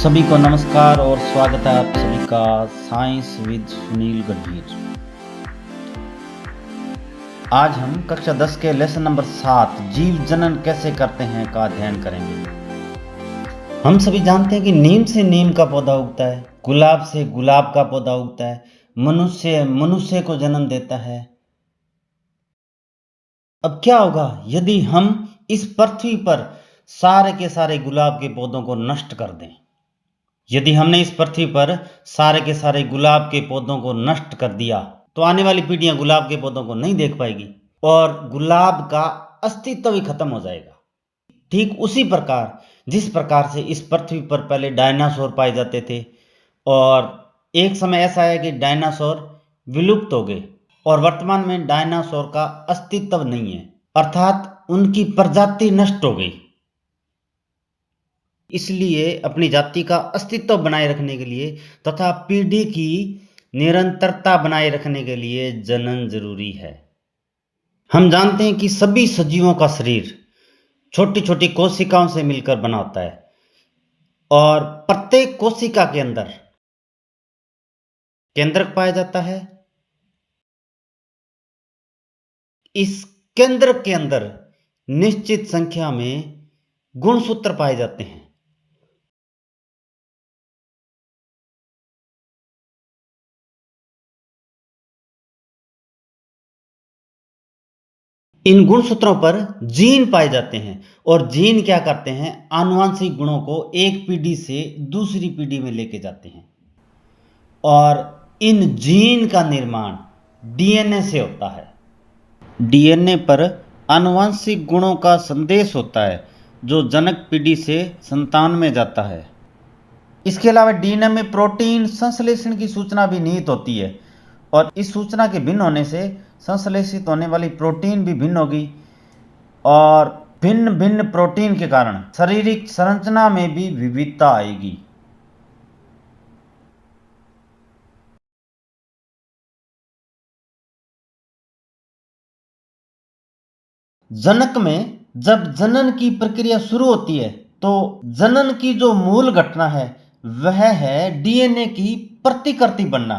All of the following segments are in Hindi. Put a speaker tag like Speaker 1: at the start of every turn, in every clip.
Speaker 1: सभी को नमस्कार और स्वागत है आप सभी का साइंस विद सुनील गंभीर। आज हम कक्षा 10 के लेसन नंबर 7 जीव जनन कैसे करते हैं का अध्ययन करेंगे। हम सभी जानते हैं कि नीम से नीम का पौधा उगता है, गुलाब से गुलाब का पौधा उगता है, मनुष्य मनुष्य को जन्म देता है। अब क्या होगा यदि हम इस पृथ्वी पर सारे के सारे गुलाब के पौधों को नष्ट कर दें? यदि हमने इस पृथ्वी पर सारे के सारे गुलाब के पौधों को नष्ट कर दिया तो आने वाली पीढ़ियां गुलाब के पौधों को नहीं देख पाएगी और गुलाब का अस्तित्व ही खत्म हो जाएगा। ठीक उसी प्रकार जिस प्रकार से इस पृथ्वी पर पहले डायनासोर पाए जाते थे और एक समय ऐसा आया कि डायनासोर विलुप्त हो गए और वर्तमान में डायनासोर का अस्तित्व नहीं है, अर्थात उनकी प्रजाति नष्ट हो गई। इसलिए अपनी जाति का अस्तित्व बनाए रखने के लिए तथा पीढ़ी की निरंतरता बनाए रखने के लिए जनन जरूरी है। हम जानते हैं कि सभी सजीवों का शरीर छोटी छोटी कोशिकाओं से मिलकर बना होता है और प्रत्येक कोशिका के अंदर केंद्रक पाया जाता है। इस केंद्रक के अंदर निश्चित संख्या में गुणसूत्र पाए जाते हैं। इन गुणसूत्रों पर जीन पाए जाते हैं और जीन क्या करते हैं, आनुवंशिक गुणों को एक पीढ़ी से दूसरी पीढ़ी में लेके जाते हैं और इन जीन का निर्माण डीएनए से होता है। डीएनए पर आनुवंशिक गुणों का संदेश होता है जो जनक पीढ़ी से संतान में जाता है। इसके अलावा डीएनए में प्रोटीन संश्लेषण की सूचना भी निहित होती है और इस सूचना के भिन्न होने से संश्लेषित होने वाली प्रोटीन भी भिन्न होगी और भिन्न भिन्न प्रोटीन के कारण शारीरिक संरचना में भी विविधता आएगी। जनक में जब जनन की प्रक्रिया शुरू होती है तो जनन की जो मूल घटना है वह है डीएनए की प्रतिकृति बनना,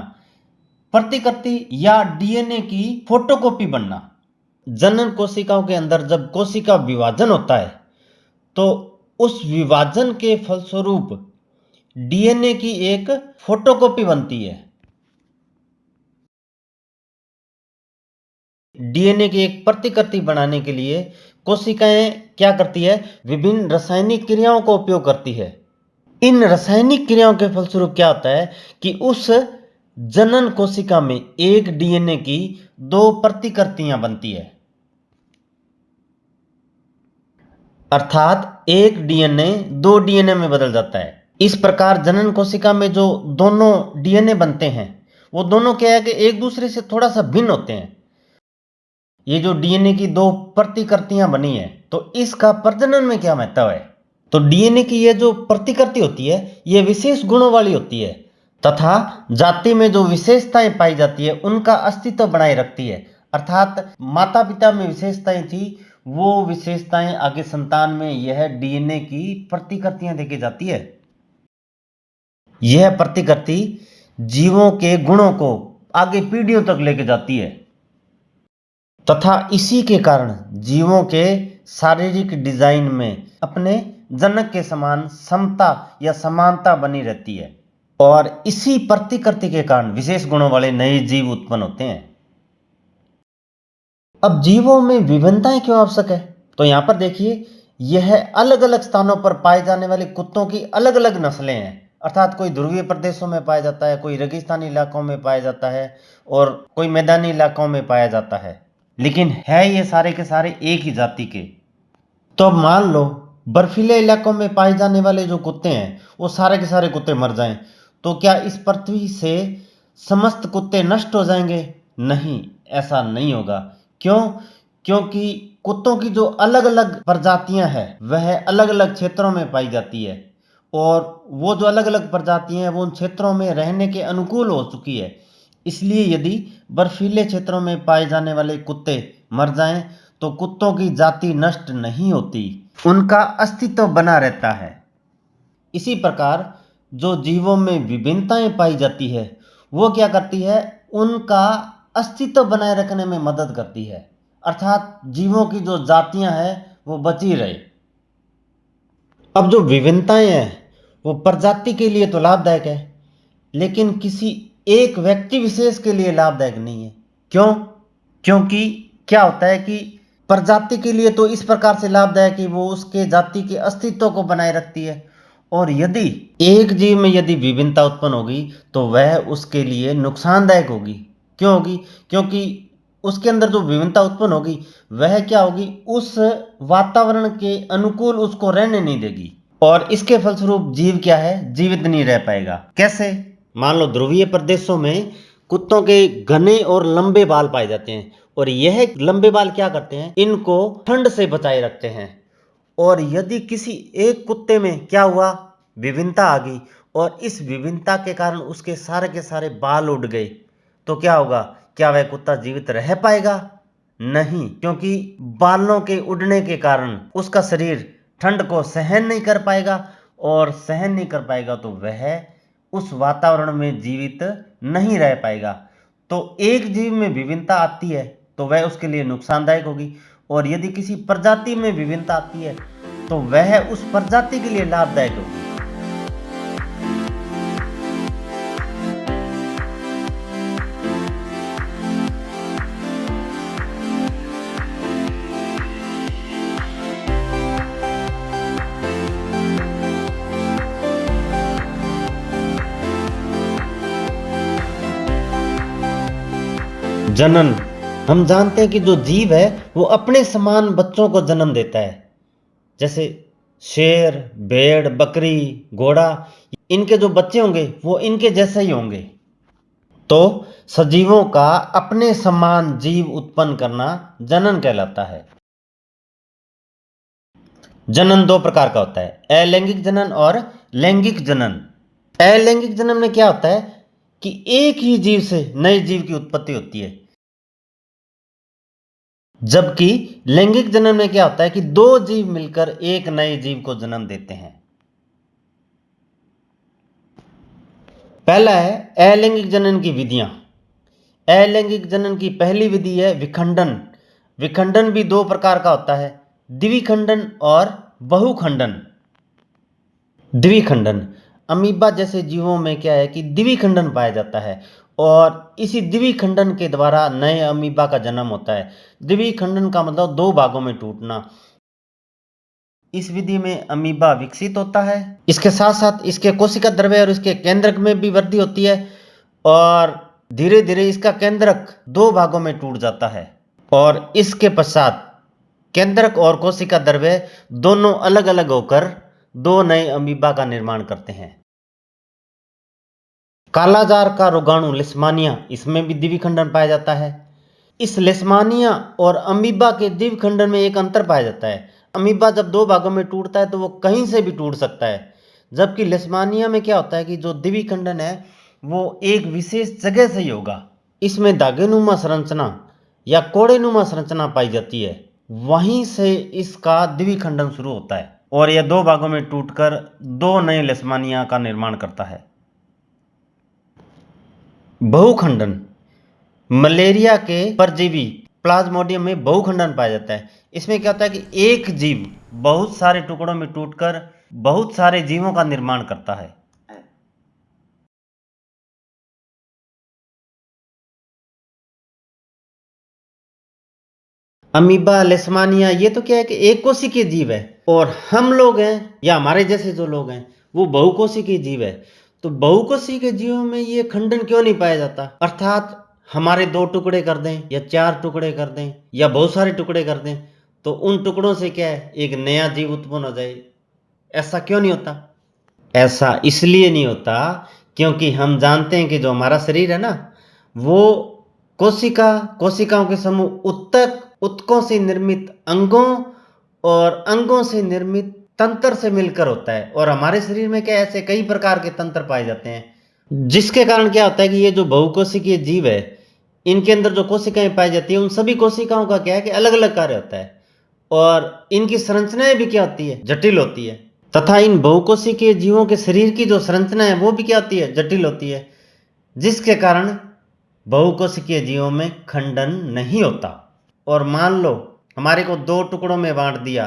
Speaker 1: प्रतिकृति या डीएनए की फोटोकॉपी बनना। जनन कोशिकाओं के अंदर जब कोशिका विभाजन होता है तो उस विभाजन के फलस्वरूप डीएनए की एक फोटोकॉपी बनती है। डीएनए की एक प्रतिकृति बनाने के लिए कोशिकाएं क्या करती है, विभिन्न रासायनिक क्रियाओं का उपयोग करती है। इन रासायनिक क्रियाओं के फलस्वरूप क्या होता है कि उस जनन कोशिका में एक डीएनए की दो प्रतिकृतियां बनती है, अर्थात एक डीएनए दो डीएनए में बदल जाता है। इस प्रकार जनन कोशिका में जो दोनों डीएनए बनते हैं वो दोनों क्या है कि एक दूसरे से थोड़ा सा भिन्न होते हैं। ये जो डीएनए की दो प्रतिकृतियां बनी है तो इसका प्रजनन में क्या महत्व है, तो डीएनए की ये जो प्रतिकृति होती है ये विशेष गुणों वाली होती है तथा जाति में जो विशेषताएं पाई जाती है उनका अस्तित्व बनाए रखती है, अर्थात माता पिता में विशेषताएं थी वो विशेषताएं आगे संतान में यह डीएनए की प्रतिकृतियां देके जाती है। यह प्रतिकृति जीवों के गुणों को आगे पीढ़ियों तक लेके जाती है तथा इसी के कारण जीवों के शारीरिक डिजाइन में अपने जनक के समान समता या समानता बनी रहती है और इसी प्रतिकृति के कारण विशेष गुणों वाले नए जीव उत्पन्न होते हैं। अब जीवों में विभिन्नताएं क्यों आवश्यक है, तो यहां पर देखिए यह अलग अलग स्थानों पर पाए जाने वाले कुत्तों की अलग अलग नस्लें हैं, अर्थात कोई ध्रुवीय प्रदेशों में पाया जाता है, कोई रेगिस्तानी इलाकों में पाया जाता है और कोई मैदानी इलाकों में पाया जाता है, लेकिन है ये सारे के सारे एक ही जाति के। तो अब मान लो बर्फीले इलाकों में पाए जाने वाले जो कुत्ते हैं वो सारे के सारे कुत्ते मर जाएं तो क्या इस पृथ्वी से समस्त कुत्ते नष्ट हो जाएंगे? नहीं, ऐसा नहीं होगा। क्यों? क्योंकि कुत्तों की जो अलग अलग प्रजातियां हैं वह अलग अलग क्षेत्रों में पाई जाती है और वो जो अलग अलग प्रजातियां हैं वो उन क्षेत्रों में रहने के अनुकूल हो चुकी है। इसलिए यदि बर्फीले क्षेत्रों में पाए जाने वाले कुत्ते मर जाएं तो कुत्तों की जाति नष्ट नहीं होती, उनका अस्तित्व बना रहता है। इसी प्रकार जो जीवों में विभिन्नताएं पाई जाती है वो क्या करती है, उनका अस्तित्व बनाए रखने में मदद करती है। अर्थात जीवों की जो जातियां हैं वो बची रहे। अब जो विभिन्नताएं हैं वो प्रजाति के लिए तो लाभदायक है, लेकिन किसी एक व्यक्ति विशेष के लिए लाभदायक नहीं है। क्यों? क्योंकि क्या होता है कि प्रजाति के लिए तो इस प्रकार से लाभदायक है, वो उसके जाति के अस्तित्व को बनाए रखती है। और यदि एक जीव में यदि विभिन्नता उत्पन्न होगी तो वह उसके लिए नुकसानदायक होगी। क्यों होगी? क्योंकि उसके अंदर जो विभिन्नता उत्पन्न होगी वह क्या होगी, उस वातावरण के अनुकूल उसको रहने नहीं देगी, और इसके फलस्वरूप जीव क्या है, जीवित नहीं रह पाएगा। कैसे? मान लो ध्रुवीय प्रदेशों में कुत्तों के घने और लंबे बाल पाए जाते हैं, और यह लंबे बाल क्या करते हैं, इनको ठंड से बचाए रखते हैं। और यदि किसी एक कुत्ते में क्या हुआ, विभिन्नता आ गई, और इस विभिन्नता के कारण उसके सारे के सारे बाल उड़ गए, तो क्या होगा? क्या वह कुत्ता जीवित रह पाएगा? नहीं, क्योंकि बालों के उड़ने के कारण उसका शरीर ठंड को सहन नहीं कर पाएगा, और सहन नहीं कर पाएगा तो वह उस वातावरण में जीवित नहीं रह पाएगा। तो एक जीव में विभिन्नता आती है तो वह उसके लिए नुकसानदायक होगी, और यदि किसी प्रजाति में विभिन्नता आती है तो वह उस प्रजाति के लिए लाभदायक होगी। जनन, हम जानते हैं कि जो जीव है वो अपने समान बच्चों को जन्म देता है। जैसे शेर, भेड़, बकरी, घोड़ा, इनके जो बच्चे होंगे वो इनके जैसे ही होंगे। तो सजीवों का अपने समान जीव उत्पन्न करना जनन कहलाता है। जनन दो प्रकार का होता है, अलैंगिक जनन और लैंगिक जनन। अलैंगिक जनन में क्या होता है कि एक ही जीव से नए जीव की उत्पत्ति होती है, जबकि लैंगिक जनन में क्या होता है कि दो जीव मिलकर एक नए जीव को जन्म देते हैं। पहला है अलैंगिक जनन की विधियां। अलैंगिक जनन की पहली विधि है विखंडन। विखंडन भी दो प्रकार का होता है, द्विखंडन और बहुखंडन। द्विखंडन, अमीबा जैसे जीवों में क्या है कि द्विखंडन पाया जाता है, और इसी द्विखंडन के द्वारा नए अमीबा का जन्म होता है। द्विखंडन का मतलब दो भागों में टूटना। इस विधि में अमीबा विकसित होता है, इसके साथ साथ इसके कोशिका द्रव्य और इसके केंद्रक में भी वृद्धि होती है, और धीरे धीरे इसका केंद्रक दो भागों में टूट जाता है, और इसके पश्चात केंद्रक और कोशिका द्रव्य दोनों अलग अलग होकर दो नए अमीबा का निर्माण करते हैं। कालाजार का रोगाणु लिस्मानिया, इसमें भी द्विखंडन पाया जाता है। इस लिस्मानिया और अमीबा के द्विखंडन में एक अंतर पाया जाता है। अमीबा जब दो भागों में टूटता है तो वो कहीं से भी टूट सकता है, जबकि लिस्मानिया में क्या होता है कि जो द्विखंडन है वो एक विशेष जगह से ही होगा। इसमें धागेनुमा संरचना या कोड़ेनुमा संरचना पाई जाती है, वहीं से इसका द्विखंडन शुरू होता है, और यह दो भागों में टूटकर दो नए लिस्मानिया का निर्माण करता है। बहुखंडन, मलेरिया के परजीवी प्लाज्मोडियम में बहुखंडन पाया जाता है। इसमें क्या होता है कि एक जीव बहुत सारे टुकड़ों में टूटकर बहुत सारे जीवों का निर्माण करता है। अमीबा, लेशमानिया, ये तो क्या है कि एक कोशिकीय जीव है, और हम लोग हैं या हमारे जैसे जो लोग हैं वो बहुकोशिकीय जीव है। तो बहुकोशिकीय जीवों में ये खंडन क्यों नहीं पाया जाता? अर्थात हमारे दो टुकड़े कर दें या चार टुकड़े कर दें या बहुत सारे टुकड़े कर दें तो उन टुकड़ों से क्या है, एक नया जीव उत्पन्न हो जाए। ऐसा क्यों नहीं होता? ऐसा इसलिए नहीं होता क्योंकि हम जानते हैं कि जो हमारा शरीर है ना, वो कोशिकाओं के समूह, उत्तकों से निर्मित अंगों और अंगों से निर्मित तंत्र से मिलकर होता है। और हमारे शरीर में क्या ऐसे कई प्रकार के तंत्र पाए जाते हैं, जिसके कारण क्या होता है कि ये जो बहुकोशिकीय जीव है, इनके अंदर जो कोशिकाएं पाई जाती है उन सभी कोशिकाओं का क्या है कि अलग अलग कार्य होता है, और इनकी संरचनाएं भी क्या होती है, जटिल होती है। तथा इन बहुकोशिकीय जीवों के शरीर की जो संरचना है वो भी क्या होती है, जटिल होती है, जिसके कारण बहुकोशिकीय जीवों में खंडन नहीं होता। और मान लो हमारे को दो टुकड़ों में बांट दिया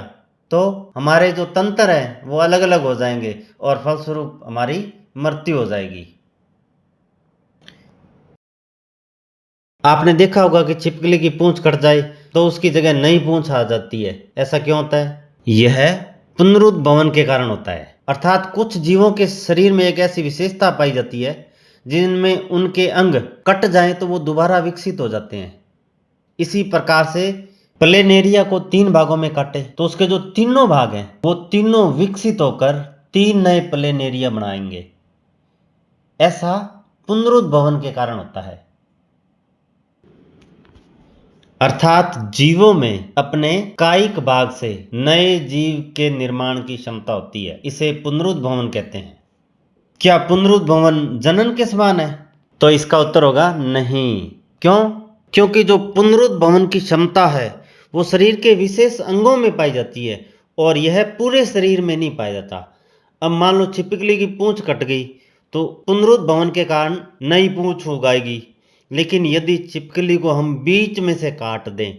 Speaker 1: तो हमारे जो तंत्र है वो अलग अलग हो जाएंगे और फलस्वरूप हमारी मृत्यु हो जाएगी। आपने देखा होगा कि छिपकली की पूंछ कट जाए तो उसकी जगह नई पूंछ आ जाती है, ऐसा क्यों होता है? यह पुनरुद्भवन के कारण होता है। अर्थात कुछ जीवों के शरीर में एक ऐसी विशेषता पाई जाती है जिनमें उनके अंग कट जाएं तो वो दोबारा विकसित हो जाते हैं। इसी प्रकार से प्लेनेरिया को तीन भागों में काटे तो उसके जो तीनों भाग हैं वो तीनों विकसित होकर तीन नए प्लेनेरिया बनाएंगे। ऐसा पुनरुद्भवन के कारण होता है। अर्थात जीवों में अपने कायिक भाग से नए जीव के निर्माण की क्षमता होती है, इसे पुनरुद्भवन कहते हैं। क्या पुनरुद्भवन जनन के समान है? तो इसका उत्तर होगा नहीं। क्यों? क्योंकि जो पुनरुद्भवन की क्षमता है वो शरीर के विशेष अंगों में पाई जाती है और यह पूरे शरीर में नहीं पाया जाता। अब मान लो छिपकली की पूंछ कट गई तो पुनरुद्भवन के कारण नई पूंछ उगाएगी, लेकिन यदि छिपकली को हम बीच में से काट दें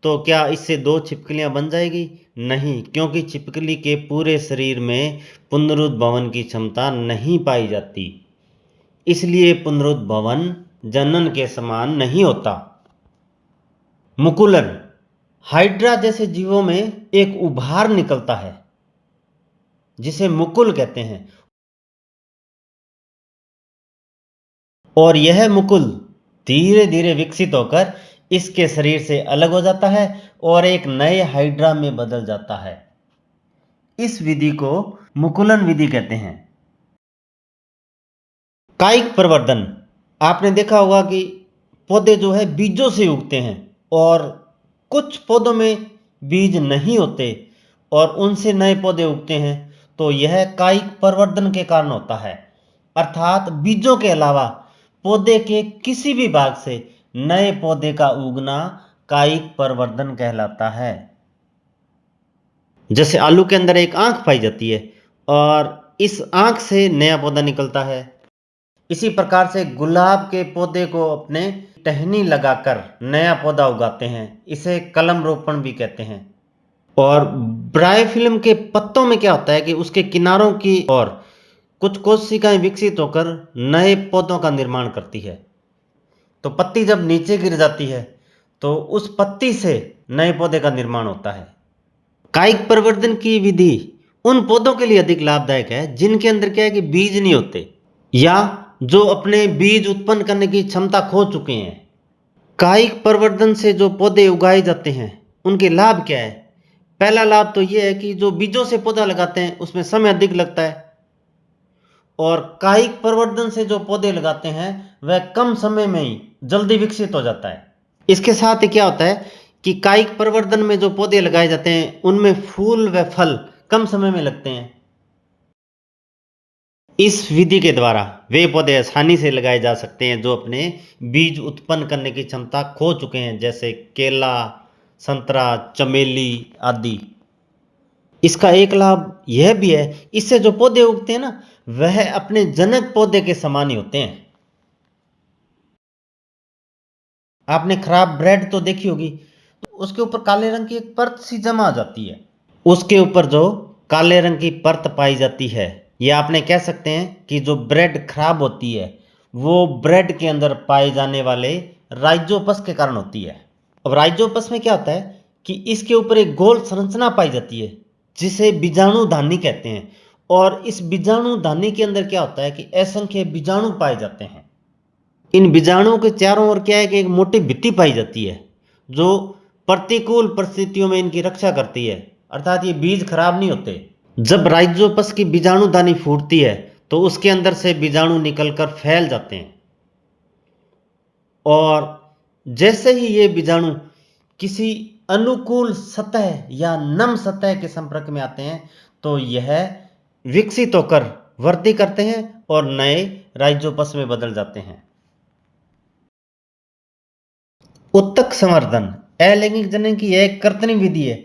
Speaker 1: तो क्या इससे दो छिपकलियां बन जाएगी? नहीं, क्योंकि छिपकली के पूरे शरीर में पुनरुद्भवन की क्षमता नहीं पाई जाती, इसलिए पुनरुद्भवन जनन के समान नहीं होता। मुकुलन, हाइड्रा जैसे जीवों में एक उभार निकलता है जिसे मुकुल कहते हैं और यह मुकुल धीरे धीरे विकसित होकर इसके शरीर से अलग हो जाता है और एक नए हाइड्रा में बदल जाता है। इस विधि को मुकुलन विधि कहते हैं। कायिक प्रवर्धन, आपने देखा होगा कि पौधे जो है बीजों से उगते हैं और कुछ पौधों में बीज नहीं होते और उनसे नए पौधे उगते हैं, तो यह कायिक प्रवर्धन के कारण होता है। अर्थात बीजों के अलावा पौधे के किसी भी भाग से नए पौधे का उगना कायिक प्रवर्धन कहलाता है। जैसे आलू के अंदर एक आंख पाई जाती है और इस आंख से नया पौधा निकलता है, इसी प्रकार से गुलाब के पौधे को अपने टहनी लगाकर नया पौधा उगाते हैं, इसे कलम रोपण भी कहते हैं। और ब्रायोफिल्म के पत्तों में क्या होता है कि उसके किनारों की ओर कुछ कोशिकाएं विकसित होकर नए पौधों का निर्माण करती है। तो पत्ती जब नीचे गिर जाती है तो उस पत्ती से नए पौधे का निर्माण होता है। कायिक प्रवर्धन की विधि उन पौधों के लिए अधिक लाभदायक है जिनके अंदर क्या है कि बीज नहीं होते या जो अपने बीज उत्पन्न करने की क्षमता खो चुके हैं। कायिक प्रवर्धन से जो पौधे उगाए जाते हैं उनके लाभ क्या है? पहला लाभ तो यह है कि जो बीजों से पौधा लगाते हैं उसमें समय अधिक लगता है और कायिक प्रवर्धन से जो पौधे लगाते हैं वह कम समय में ही जल्दी विकसित हो जाता है। इसके साथ ही क्या होता है कि कायिक प्रवर्धन में जो पौधे लगाए जाते हैं उनमें फूल व फल कम समय में लगते हैं। इस विधि के द्वारा वे पौधे आसानी से लगाए जा सकते हैं जो अपने बीज उत्पन्न करने की क्षमता खो चुके हैं, जैसे केला, संतरा, चमेली आदि। इसका एक लाभ यह भी है, इससे जो पौधे उगते हैं ना वह अपने जनक पौधे के समान ही होते हैं। आपने खराब ब्रेड तो देखी होगी, तो उसके ऊपर काले रंग की एक परत सी जमा आ जाती है। उसके ऊपर जो काले रंग की परत पाई जाती है, ये आपने कह सकते हैं कि जो ब्रेड खराब होती है वो ब्रेड के अंदर पाए जाने वाले राइजोपस के कारण होती है। अब राइजोपस में क्या होता है कि इसके ऊपर एक गोल संरचना पाई जाती है जिसे बीजाणुधानी कहते हैं और इस बीजाणुधानी के अंदर क्या होता है कि असंख्य बीजाणु पाए जाते हैं। इन बीजाणुओं के चारों ओर क्या है कि एक मोटी भित्ति पाई जाती है जो प्रतिकूल परिस्थितियों में इनकी रक्षा करती है, अर्थात ये बीज खराब नहीं होते। जब राइजोपस की बीजाणुधानी फूटती है तो उसके अंदर से बीजाणु निकलकर फैल जाते हैं और जैसे ही ये बीजाणु किसी अनुकूल सतह या नम सतह के संपर्क में आते हैं तो यह विकसित होकर वृद्धि करते हैं और नए राइजोपस में बदल जाते हैं। उत्तक संवर्धन, अलैंगिक जनन की यह एक कृत्रिम विधि है।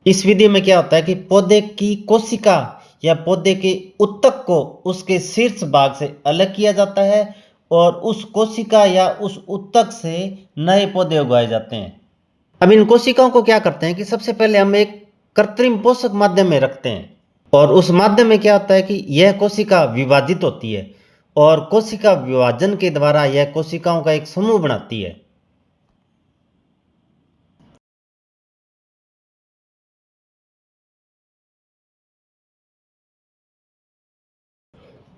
Speaker 1: इस विधि में क्या होता है कि पौधे की कोशिका या पौधे के उत्तक को उसके शीर्ष भाग से अलग किया जाता है और उस कोशिका या उस उत्तक से नए पौधे उगाए जाते हैं। अब इन कोशिकाओं को क्या करते हैं कि सबसे पहले हम एक कृत्रिम पोषक माध्यम में रखते हैं और उस माध्यम में क्या होता है कि यह कोशिका विभाजित होती है और कोशिका विभाजन के द्वारा यह कोशिकाओं का एक समूह बनाती है।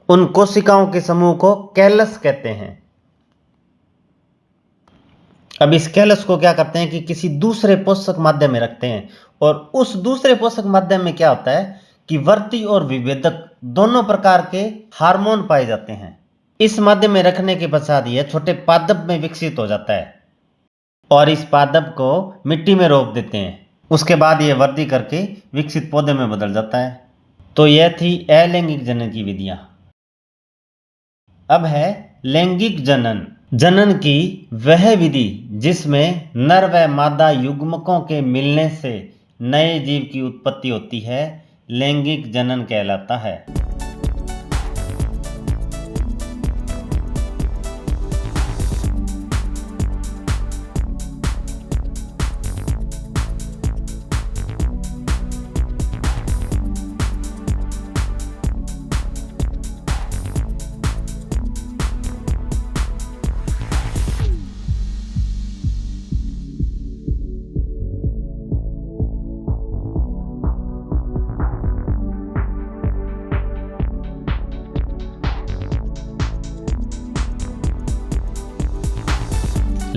Speaker 1: उन कोशिकाओं के समूह को कैलस कहते हैं। अब इस कैलस को क्या करते हैं कि किसी दूसरे पोषक माध्यम में रखते हैं और उस दूसरे पोषक माध्यम में क्या होता है कि वर्ती और विभेदक दोनों प्रकार के हार्मोन पाए जाते हैं। इस माध्यम में रखने के पश्चात यह छोटे पादप में विकसित हो जाता है और इस पादप को मिट्टी में रोप देते हैं। उसके बाद यह वृद्धि करके विकसित पौधे में बदल जाता है। तो यह थी अलैंगिक जनन की विधियां। अब है लैंगिक जनन। जनन की वह विधि जिसमें नर व मादा युग्मकों के मिलने से नए जीव की उत्पत्ति होती है, लैंगिक जनन कहलाता है।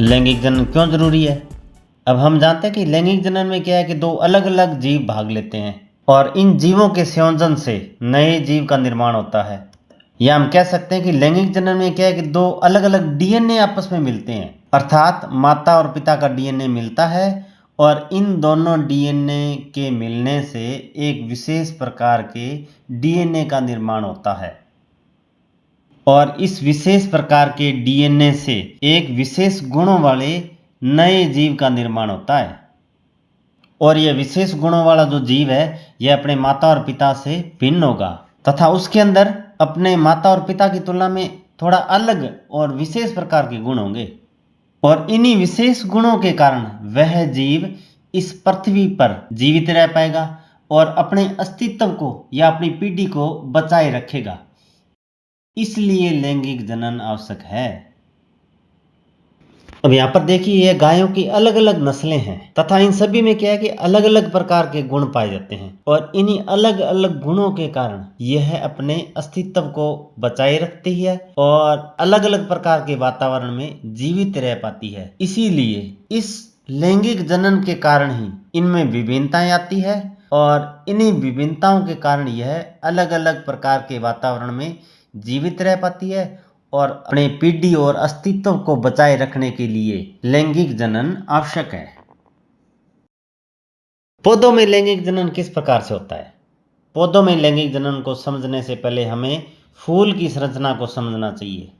Speaker 1: लैंगिक जनन क्यों जरूरी है? अब हम जानते हैं कि लैंगिक जनन में क्या है कि दो अलग अलग जीव भाग लेते हैं और इन जीवों के संयोजन से नए जीव का निर्माण होता है। या हम कह सकते हैं कि लैंगिक जनन में क्या है कि दो अलग अलग डीएनए आपस में मिलते हैं, अर्थात माता और पिता का डीएनए मिलता है और इन दोनों डीएनए के मिलने से एक विशेष प्रकार के डीएनए का निर्माण होता है और इस विशेष प्रकार के डीएनए से एक विशेष गुणों वाले नए जीव का निर्माण होता है और यह विशेष गुणों वाला जो जीव है यह अपने माता और पिता से भिन्न होगा तथा उसके अंदर अपने माता और पिता की तुलना में थोड़ा अलग और विशेष प्रकार के गुण होंगे और इन्हीं विशेष गुणों के कारण वह जीव इस पृथ्वी पर जीवित रह पाएगा और अपने अस्तित्व को या अपनी पीढ़ी को बचाए रखेगा। इसलिए लैंगिक जनन आवश्यक है। अब यहाँ पर देखिए यह गायों की अलग अलग नस्लें हैं तथा इन सभी में क्या है कि अलग अलग प्रकार के गुण पाए जाते हैं और इन्हीं अलग अलग गुणों के कारण यह अपने अस्तित्व को बचाए रखती है और अलग अलग प्रकार के वातावरण में जीवित रह पाती है। इसीलिए इस लैंगिक जनन के कारण ही इनमें विभिन्नताएं आती है और इन्हीं विभिन्नताओं के कारण यह अलग अलग प्रकार के वातावरण में जीवित रह पाती है और अपने पीढ़ी और अस्तित्व को बचाए रखने के लिए लैंगिक जनन आवश्यक है। पौधों में लैंगिक जनन किस प्रकार से होता है? पौधों में लैंगिक जनन को समझने से पहले हमें फूल की संरचना को समझना चाहिए।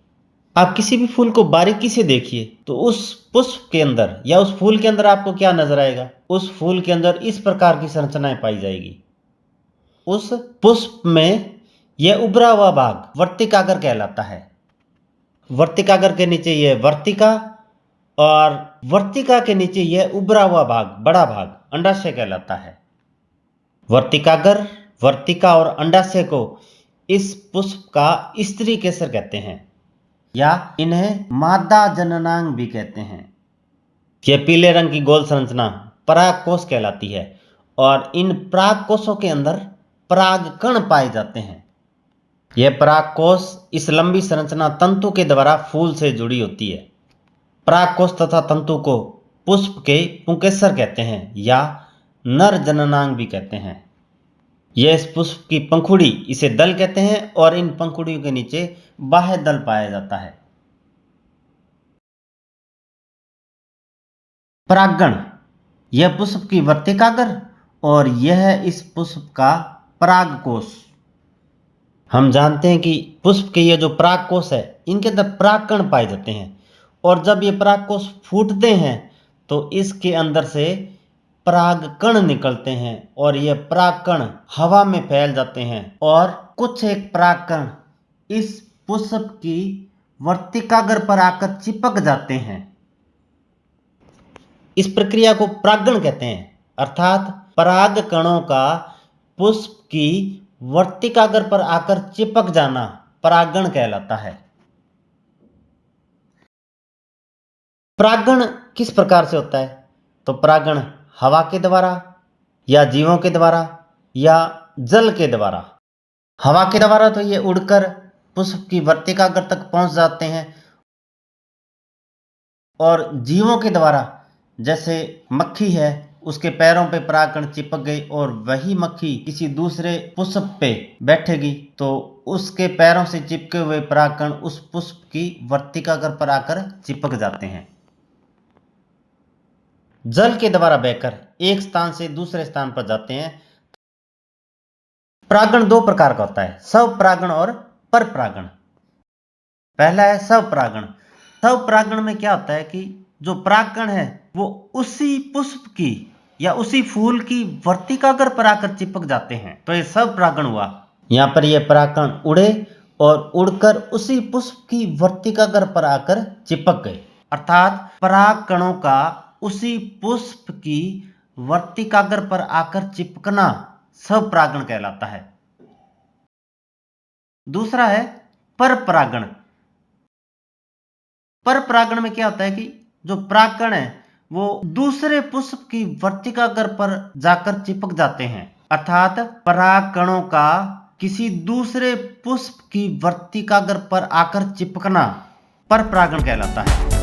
Speaker 1: आप किसी भी फूल को बारीकी से देखिए तो उस पुष्प के अंदर या उस फूल के अंदर आपको क्या नजर आएगा? उस फूल के अंदर इस प्रकार की संरचनाएं पाई जाएगी। उस पुष्प में यह उभरा हुआ भाग वर्तिकाग्र कहलाता है। वर्तिकाग्र के नीचे यह वर्तिका और वर्तिका के नीचे यह उभरा हुआ भाग बड़ा भाग अंडाशय कहलाता है। वर्तिकाग्र, वर्तिका और अंडाशय को इस पुष्प का स्त्री केसर कहते हैं या इन्हें मादा जननांग भी कहते हैं। यह पीले रंग की गोल संरचना परागकोश कहलाती है और इन परागकोशों के अंदर परागकण पाए जाते हैं। यह परागकोश इस लंबी संरचना तंतु के द्वारा फूल से जुड़ी होती है। परागकोश तथा तंतु को पुष्प के पुंकेसर कहते हैं या नर जननांग भी कहते हैं। यह इस पुष्प की पंखुड़ी इसे दल कहते हैं और इन पंखुड़ियों के नीचे बाह्य दल पाया जाता है। परागण, यह पुष्प की वर्तिकाग्र और यह इस पुष्प का परागकोश। हम जानते हैं कि पुष्प के ये जो परागकोश है इनके अंदर परागकण पाए जाते हैं और जब ये परागकोश फूटते हैं तो इसके अंदर से परागकण निकलते हैं और ये परागकण हवा में फैल जाते हैं और कुछ एक परागकण इस पुष्प की वर्तिकाग्र पर आकर चिपक जाते हैं। इस प्रक्रिया को परागण कहते हैं, अर्थात परागकणों का पुष्प की वर्तिकाग्र पर आकर चिपक जाना परागण कहलाता है। परागण किस प्रकार से होता है? तो परागण हवा के द्वारा या जीवों के द्वारा या जल के द्वारा। हवा के द्वारा तो ये उड़कर पुष्प की वर्तिकाग्र तक पहुंच जाते हैं और जीवों के द्वारा जैसे मक्खी है, उसके पैरों पे परागकण चिपक गई और वही मक्खी किसी दूसरे पुष्प पे बैठेगी तो उसके पैरों से चिपके हुए परागकण उस पुष्प की वर्तिकाग्र पर आकर चिपक जाते हैं। जल के द्वारा बहकर एक स्थान से दूसरे स्थान पर जाते हैं। परागण दो प्रकार का होता है, स्वपरागण और परपरागण। पहला है स्वपरागण। स्वपरागण में क्या होता है कि जो परागकण है वो उसी पुष्प की या उसी फूल की वर्तिकाग्र पर आकर चिपक जाते हैं, तो ये स्वपरागण हुआ। यहाँ पर ये परागकण उड़े और उड़कर उसी पुष्प की वर्तिकाग्र पर आकर चिपक गए, अर्थात परागकणों का उसी पुष्प की वर्तिकाग्र पर आकर चिपकना स्वपरागण कहलाता है। दूसरा है परपरागण। परपरागण में क्या होता है कि जो परागकण है वो दूसरे पुष्प की वर्तिकाग्र पर जाकर चिपक जाते हैं, अर्थात परागकणों का किसी दूसरे पुष्प की वर्तिकाग्र पर आकर चिपकना परपरागण कहलाता है।